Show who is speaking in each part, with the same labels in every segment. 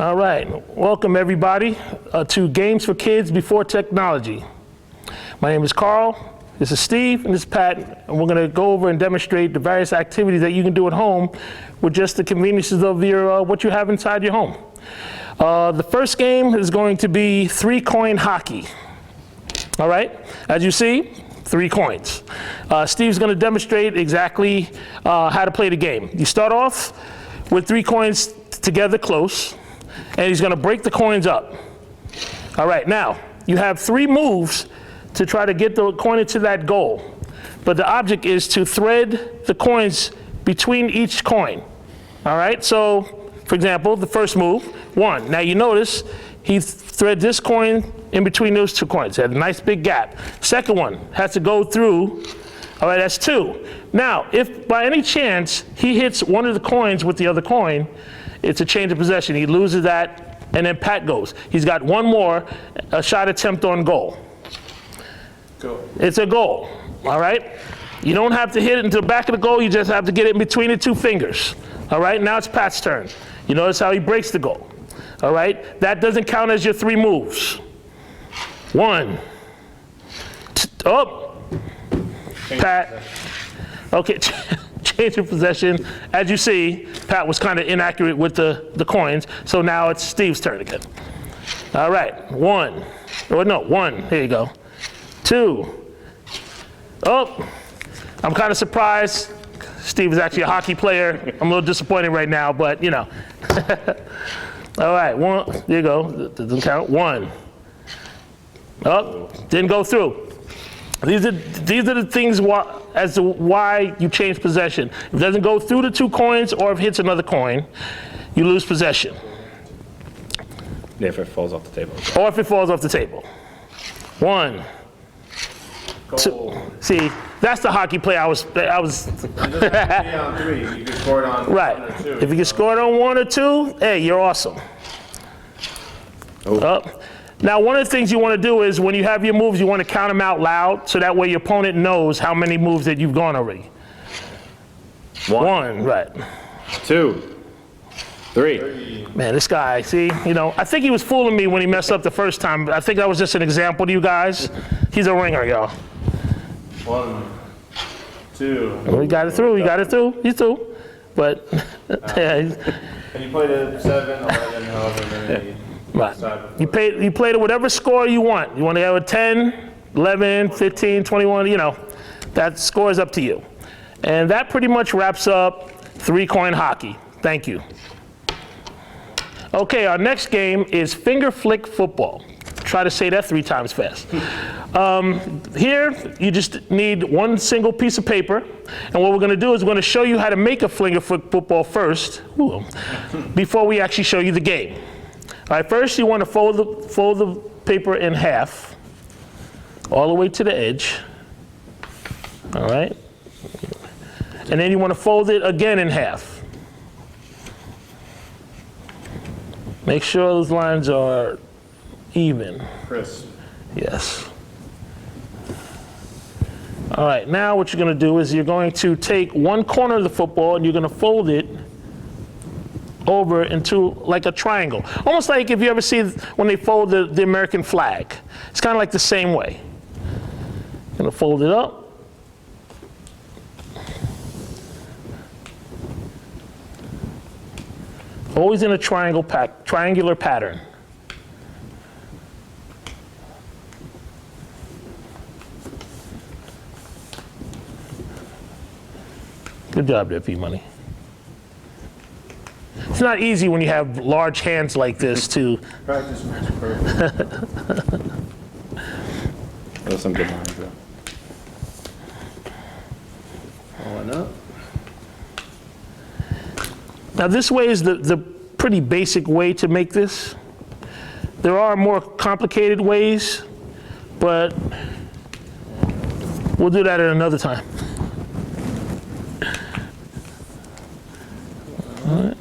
Speaker 1: All right, welcome everybody to Games for Kids Before Technology. My name is Carl, this is Steve, and this is Pat, and we're gonna go over and demonstrate the various activities that you can do at home with just the conveniences of your what you have inside your home. The first game is going to be 3-coin hockey. All right, as you see, 3 coins. Steve's gonna demonstrate exactly how to play the game. You start off with 3 coins together close, and he's gonna break the coins up. All right, now, you have 3 moves to try to get the coin into that goal. But the object is to thread the coins between each coin. All right, so, for example, the first move, 1. Now you notice, he threads this coin in between those 2 coins. It has a nice big gap. Second one has to go through, all right, that's 2. Now, if by any chance he hits one of the coins with the other coin, it's a change of possession. He loses that, and then Pat goes. He's got 1 more, a shot attempt on goal.
Speaker 2: Go.
Speaker 1: It's a goal, all right? You don't have to hit it into the back of the goal, you just have to get it in between the 2 fingers. All right, now it's Pat's turn. You notice how he breaks the goal, all right? That doesn't count as your 3 moves. 1, oh, Pat, okay. Change of possession. As you see, Pat was kind of inaccurate with the coins, so now it's Steve's turn again. All right, 1, or no, 1, here you go. 2, oh, I'm kind of surprised. Steve is actually a hockey player. I'm a little disappointed right now, but you know. All right, 1, there you go, doesn't count, 1. Oh, didn't go through. These are the things as to why you change possession. If it doesn't go through the 2 coins, or if it hits another coin, you lose possession.
Speaker 2: If it falls off the table.
Speaker 1: Or if it falls off the table. 1, 2. See, that's the hockey play I was.
Speaker 2: It doesn't have to be on 3. You can score it on
Speaker 1: Right.
Speaker 2: 1 or 2.
Speaker 1: If you can score it on 1 or 2, hey, you're awesome.
Speaker 2: Oh.
Speaker 1: Now, one of the things you want to do is when you have your moves, you want to count them out loud, so that way your opponent knows how many moves that you've gone already. 1, right.
Speaker 2: 2, 3.
Speaker 1: Man, this guy, see, you know, I think he was fooling me when he messed up the first time. I think that was just an example to you guys. He's a ringer, y'all.
Speaker 2: 1, 2.
Speaker 1: Well, he got it through, he got it through, he's through. But, yeah,
Speaker 2: And you played a 7, 11, however many.
Speaker 1: right. You played at whatever score you want. You want to have a 10, 11, 15, 21, you know, that score is up to you. And that pretty much wraps up 3-coin hockey. Thank you. Okay, our next game is finger flick football. Try to say that 3 times fast. Here, you just need 1 single piece of paper. And what we're going to do is we're going to show you how to make a finger flick football first, before we actually show you the game. All right, first you want to fold the paper in half, all the way to the edge. All right. And then you want to fold it again in half. Make sure those lines are even.
Speaker 2: Crisp.
Speaker 1: Yes. All right, now what you're going to do is you're going to take 1 corner of the football and you're going to fold it over into like a triangle. Almost like if you ever see when they fold the American flag. It's kind of like the same way. Gonna fold it up. Always in a triangular pattern. Good job there, P-Money. It's not easy when you have large hands like this to
Speaker 2: Practice makes perfect. Those some good lines, though. Rolling up.
Speaker 1: Now this way is the pretty basic way to make this. There are more complicated ways, but we'll do that at another time. All right.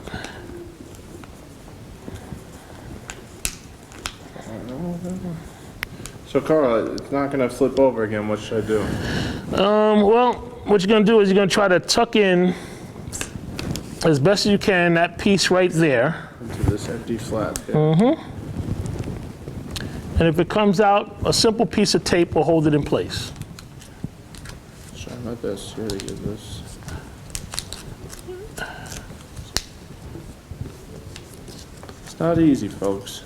Speaker 2: So Carl, it's not gonna flip over again. What should I do?
Speaker 1: Well, what you're gonna do is you're gonna try to tuck in as best as you can that piece right there.
Speaker 2: Into this empty flat here.
Speaker 1: And if it comes out, a simple piece of tape will hold it in place.
Speaker 2: Try my best here to get this. It's not easy, folks.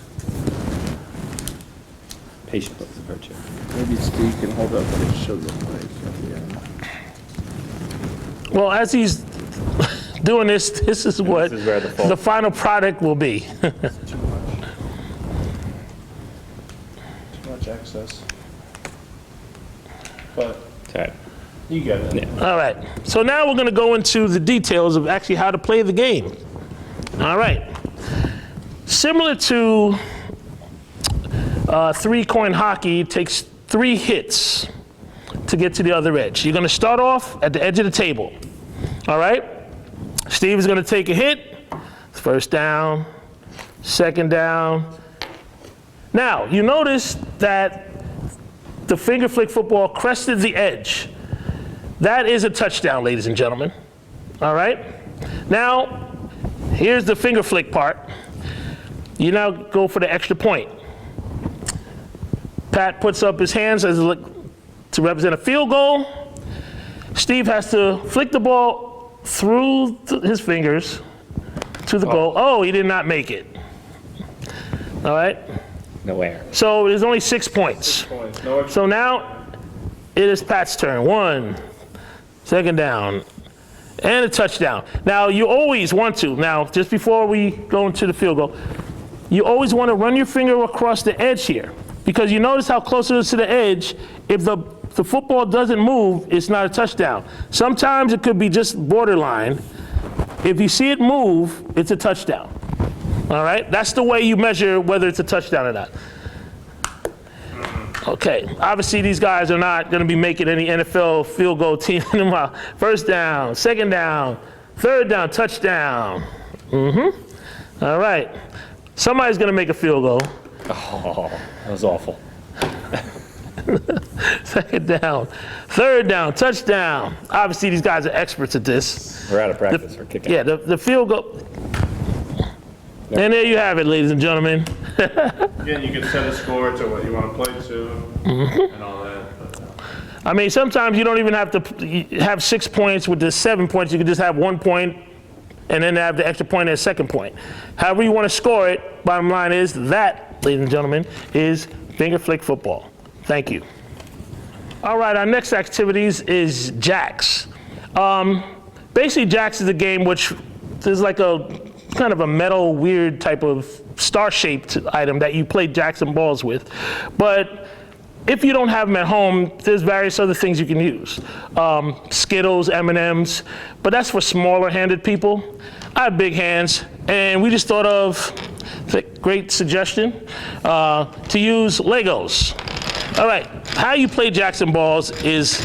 Speaker 3: Patience is a virtue.
Speaker 2: Maybe Steve can hold up what it should look like at the end.
Speaker 1: Well, as he's doing this, this is what
Speaker 3: This is where
Speaker 1: the final product will be.
Speaker 2: Too much excess. But
Speaker 3: It's all right.
Speaker 2: you get it.
Speaker 3: Yeah.
Speaker 1: All right, so now we're gonna go into the details of actually how to play the game. All right. Similar to three-coin hockey, it takes 3 hits to get to the other edge. You're gonna start off at the edge of the table, all right? Steve is gonna take a hit, first down, second down. Now, you notice that the finger flick football crested the edge. That is a touchdown, ladies and gentlemen, all right? Now, here's the finger flick part. You now go for the extra point. Pat puts up his hands as to represent a field goal. Steve has to flick the ball through his fingers to the goal. Oh, he did not make it. All right?
Speaker 3: No air.
Speaker 1: So there's only 6 points.
Speaker 2: No extra.
Speaker 1: So now it is Pat's turn. 1, second down, and a touchdown. Now you always want to, now just before we go into the field goal, you always want to run your finger across the edge here, because you notice how close it is to the edge. If the football doesn't move, it's not a touchdown. Sometimes it could be just borderline. If you see it move, it's a touchdown. All right? That's the way you measure whether it's a touchdown or not. Okay, obviously these guys are not going to be making any NFL field goal team in a while. First down, second down, third down, touchdown. All right. Somebody's going to make a field goal.
Speaker 3: Oh, that was awful.
Speaker 1: Second down, third down, touchdown. Obviously, these guys are experts at this.
Speaker 3: We're out of practice for kicking.
Speaker 1: Yeah, the field goal. And there you have it, ladies and gentlemen.
Speaker 2: Again, you can set a score to what you want to play to and all that. But,
Speaker 1: I mean, sometimes you don't even have to have 6 points with the 7 points. You can just have 1 point and then have the extra point as second point. However you want to score it, bottom line is that, ladies and gentlemen, is finger flick football. Thank you. All right, our next activities is jacks. Basically, jacks is a game which is like a kind of a metal, weird type of star-shaped item that you play jacks and balls with. But if you don't have them at home, there's various other things you can use. Skittles, M&Ms, but that's for smaller-handed people. I have big hands, and we just thought of, great suggestion, to use Legos. All right, how you play jacks and balls is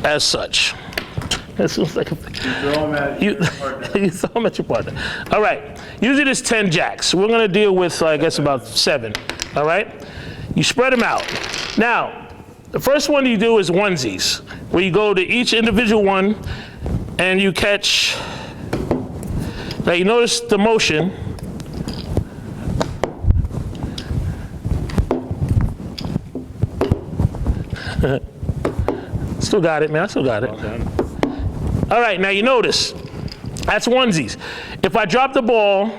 Speaker 1: as such. That seems like
Speaker 2: you throw them at your partner.
Speaker 1: you throw them at your partner. All right, usually there's 10 jacks. We're gonna deal with, I guess, about 7, all right? You spread them out. Now, the first one you do is onesies, where you go to each individual one and you catch. Now you notice the motion. Still got it, man, I still got it.
Speaker 3: Well done.
Speaker 1: All right, now you notice, that's onesies. If I drop the ball,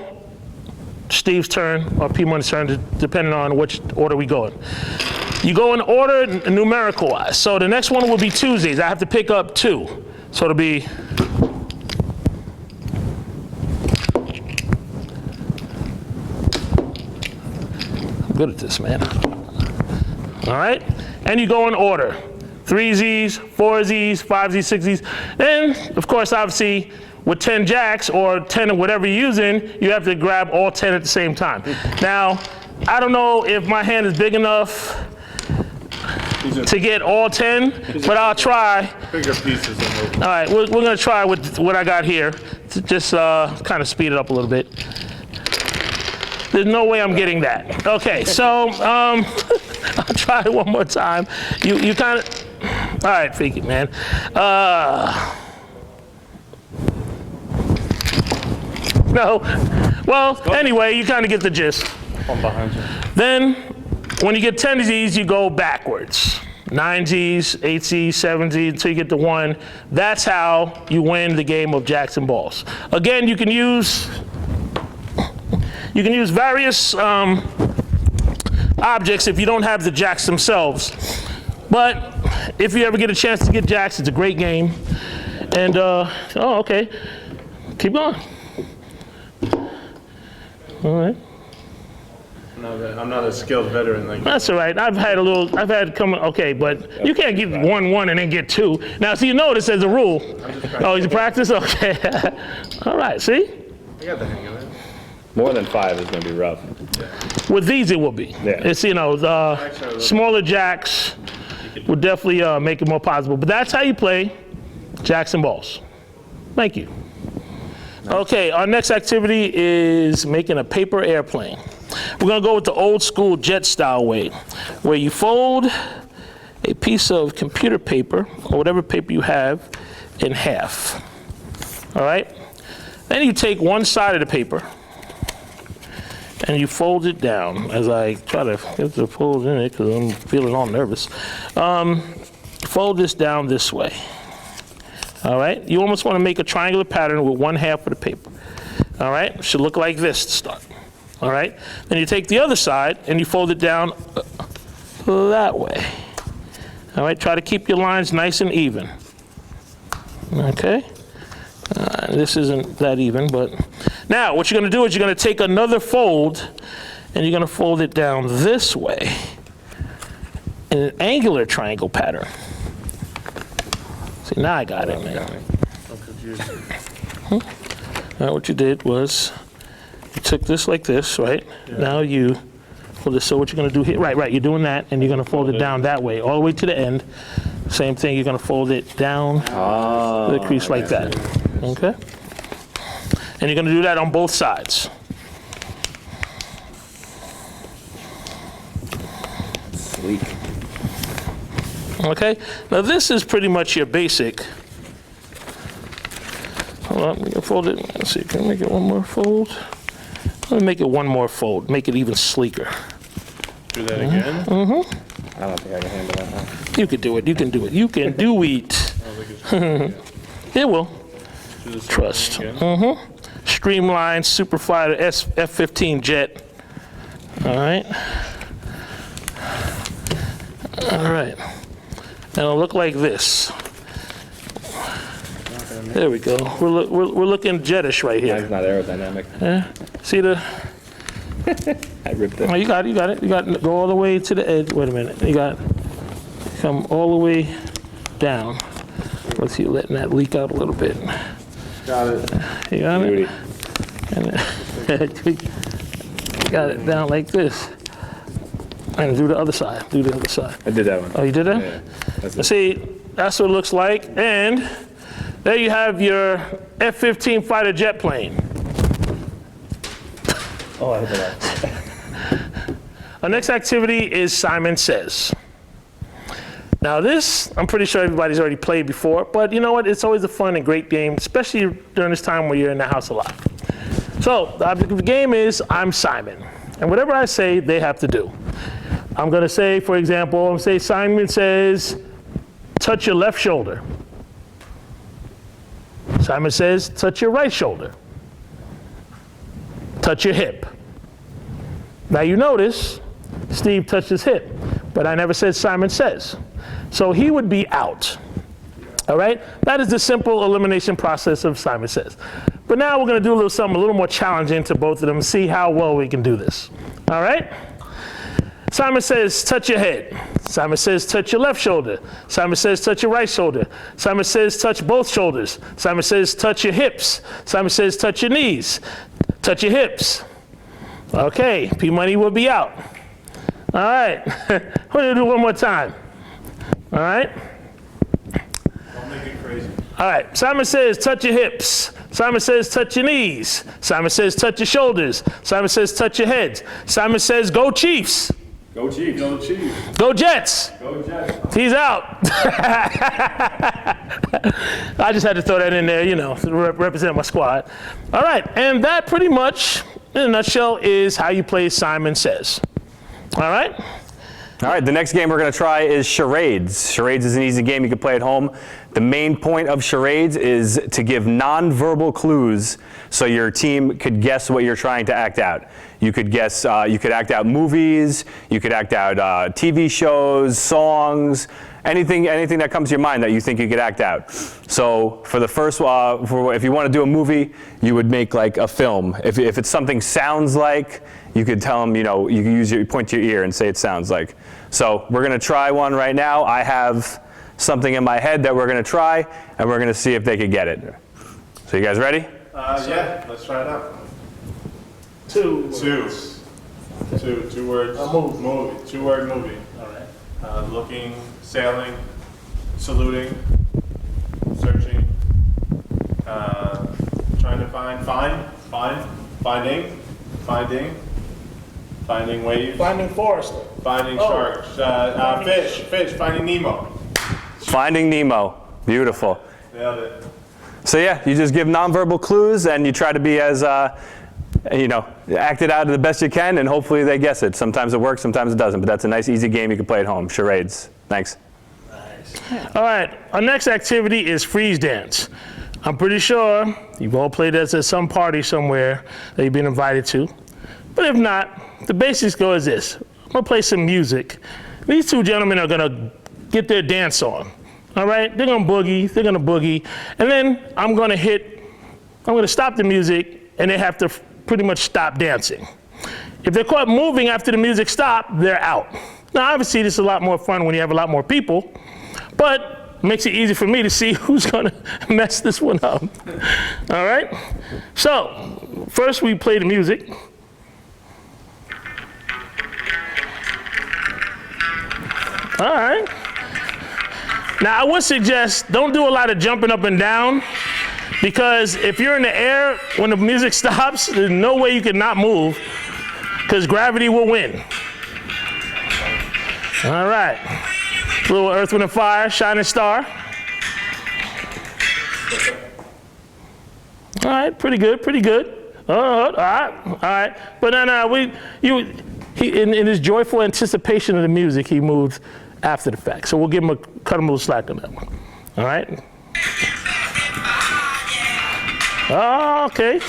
Speaker 1: Steve's turn or P-Money's turn, depending on which order we go in. You go in order numerical wise. So the next one will be Tuesdays. I have to pick up 2. So it'll be, I'm good at this, man. All right, and you go in order. 3Zs, 4Zs, 5Zs, 6Zs. Then, of course, obviously, with 10 jacks or 10 of whatever you're using, you have to grab all 10 at the same time. Now, I don't know if my hand is big enough to get all 10, but I'll try.
Speaker 2: Bigger pieces of
Speaker 1: All right, we're gonna try with what I got here to just kind of speed it up a little bit. There's no way I'm getting that. Okay, so I'll try it one more time. You kind of, all right, fake it, man. No. Well, anyway, you kind of get the gist.
Speaker 2: One behind you.
Speaker 1: Then, when you get 10 Z's, you go backwards. 9 Z's, 8 Z's, 7 Z's, until you get to 1. That's how you win the game of jacks and balls. Again, you can use various objects if you don't have the jacks themselves. But if you ever get a chance to get jacks, it's a great game. And, oh, okay. Keep going. All right.
Speaker 2: I'm not a skilled veteran like
Speaker 1: That's all right. I've had come, okay, but you can't get 1-1 and then get 2. Now, so you notice there's a rule. Oh, you practice? Okay. All right, see?
Speaker 2: I got the hang of it.
Speaker 3: More than 5 is going to be rough.
Speaker 1: With these, it will be.
Speaker 3: Yeah.
Speaker 1: It's, the smaller jacks would definitely make it more possible. But that's how you play jacks and balls. Thank you. Okay, our next activity is making a paper airplane. We're going to go with the old school jet style way, where you fold a piece of computer paper, or whatever paper you have, in half. All right? Then you take one side of the paper, and you fold it down, as I try to get the folds in it, because I'm feeling all nervous. Fold this down this way. All right? You almost want to make a triangular pattern with one half of the paper. All right? It should look like this to start. All right? Then you take the other side and you fold it down that way. All right? Try to keep your lines nice and even. Okay? This isn't that even, but now what you're going to do is you're going to take another fold and you're going to fold it down this way in an angular triangle pattern. See, now I got it, man.
Speaker 2: I'm confused.
Speaker 1: Now what you did was you took this like this, right? Yeah. Now you fold this. So what you're going to do here, right, you're doing that, and you're going to fold it down that way, all the way to the end. Same thing, you're going to fold it down the crease like that, okay? And you're going to do that on both sides.
Speaker 3: Sleek.
Speaker 1: Okay, now this is pretty much your basic. Hold on, we can fold it. Let's see, can I make it one more fold? Let me make it one more fold, make it even sleeker.
Speaker 2: Do that again?
Speaker 3: I don't think I can handle that now.
Speaker 1: You can do it, you can do it, you can do it. It will. Trust. Streamlined Superfighter F-15 jet. All right. All right. And it'll look like this. There we go. We're looking jetish right
Speaker 3: Mine's
Speaker 1: here.
Speaker 3: not aerodynamic.
Speaker 1: See the?
Speaker 3: I ripped it.
Speaker 1: Oh, you got it. You got it. You got to go all the way to the edge. Wait a minute. You got come all the way down. Let's see, letting that leak out a little bit.
Speaker 2: Got it.
Speaker 1: You got
Speaker 3: Beauty.
Speaker 1: it. And you got it down like this. And do the other side. Do the other side.
Speaker 3: I did that one.
Speaker 1: Oh, you did that?
Speaker 3: Yeah. That's it.
Speaker 1: See, that's what it looks like. And there you have your F-15 fighter jet plane.
Speaker 3: Oh, I did that.
Speaker 1: Our next activity is Simon Says. Now this, I'm pretty sure everybody's already played before, but you know what? It's always a fun and great game, especially during this time where you're in the house a lot. So the object of the game is I'm Simon. And whatever I say, they have to do. I'm going to say, for example, I'm going to say Simon says, touch your left shoulder. Simon says, touch your right shoulder. Touch your hip. Now you notice, Steve touched his hip, but I never said Simon says. So he would be out. All right? That is the simple elimination process of Simon Says. But now we're going to do a little something a little more challenging to both of them and see how well we can do this. All right? Simon says, touch your head. Simon says, touch your left shoulder. Simon says, touch your right shoulder. Simon says, touch both shoulders. Simon says, touch your hips. Simon says, touch your knees. Touch your hips. Okay, P-Money will be out. All right, we're gonna do one more time. All right?
Speaker 2: Don't make it crazy.
Speaker 1: All right, Simon says, touch your hips. Simon says, touch your knees. Simon says, touch your shoulders. Simon says, touch your heads. Simon says, go Chiefs.
Speaker 2: Go Chiefs. Go Chiefs.
Speaker 1: Go Jets.
Speaker 2: Go Jets.
Speaker 1: He's out. I just had to throw that in there, you know, to represent my squad. All right, and that pretty much, in a nutshell, is how you play Simon Says. All right?
Speaker 4: All right, the next game we're going to try is Charades. Charades is an easy game you can play at home. The main point of Charades is to give non-verbal clues so your team could guess what you're trying to act out. You could guess, you could act out movies, you could act out TV shows, songs, anything that comes to your mind that you think you could act out. So for the first, if you want to do a movie, you would make like a film. If it's something sounds like, you could tell them, you know, you can use point to your ear and say it sounds like. So we're going to try one right now. I have something in my head that we're going to try, and we're going to see if they could get it. So you guys ready?
Speaker 2: Yeah, let's try it out.
Speaker 1: Two
Speaker 2: words.
Speaker 1: A movie.
Speaker 2: Movie. 2-word movie.
Speaker 1: All right.
Speaker 2: Looking, sailing, saluting, searching, trying to finding wave,
Speaker 1: Finding Forrester.
Speaker 2: finding
Speaker 1: Oh.
Speaker 2: sharks, fish, finding Nemo.
Speaker 4: Finding Nemo. Beautiful.
Speaker 2: Nailed it.
Speaker 4: So yeah, you just give nonverbal clues and you try to be as, you know, act it out the best you can, and hopefully they guess it. Sometimes it works, sometimes it doesn't, but that's a nice, easy game you can play at home. Charades. Thanks.
Speaker 1: All right, our next activity is freeze dance. I'm pretty sure you've all played this at some party somewhere that you've been invited to. But if not, the basics go as this. I'm gonna play some music. These two gentlemen are gonna get their dance on. All right, they're gonna boogie, and then I'm gonna stop the music, and they have to pretty much stop dancing. If they're caught moving after the music stops, they're out. Now, obviously, this is a lot more fun when you have a lot more people, but it makes it easy for me to see who's gonna mess this one up. All right? So, first we play the music. All right. Now, I would suggest don't do a lot of jumping up and down, because if you're in the air when the music stops, there's no way you can not move, because gravity will win. All right. A little Earth, Wind, and Fire, Shining Star. All right, pretty good, pretty good. All right. But then in his joyful anticipation of the music, he moved after the fact. So we'll cut him a little slack on that one. All right. Oh, okay.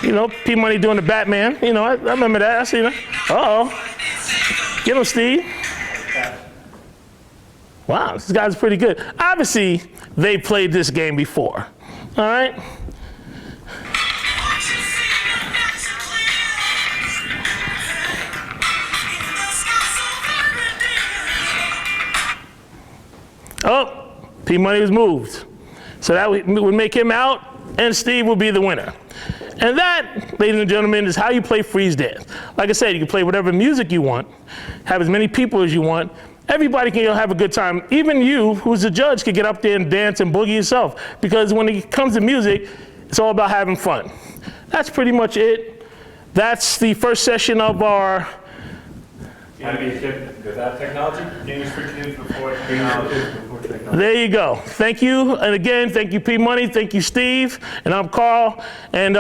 Speaker 1: You know, P Money doing the Batman. You know, I remember that. I see that. Uh-oh. Get him, Steve. Wow, this guy's pretty good. Obviously, they played this game before. All right. Oh, P Money was moved. So that would make him out, and Steve will be the winner. And that, ladies and gentlemen, is how you play freeze dance. Like I said, you can play whatever music you want, have as many people as you want. Everybody can have a good time. Even you, who's a judge, can get up there and dance and boogie yourself. Because when it comes to music, it's all about having fun. That's pretty much it. That's the first session of our...
Speaker 3: Can be a kid without technology? Games for kids before technology.
Speaker 1: There you go. Thank you. And again, thank you, P Money. Thank you, Steve. And I'm Carl. And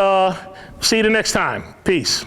Speaker 1: see you the next time. Peace.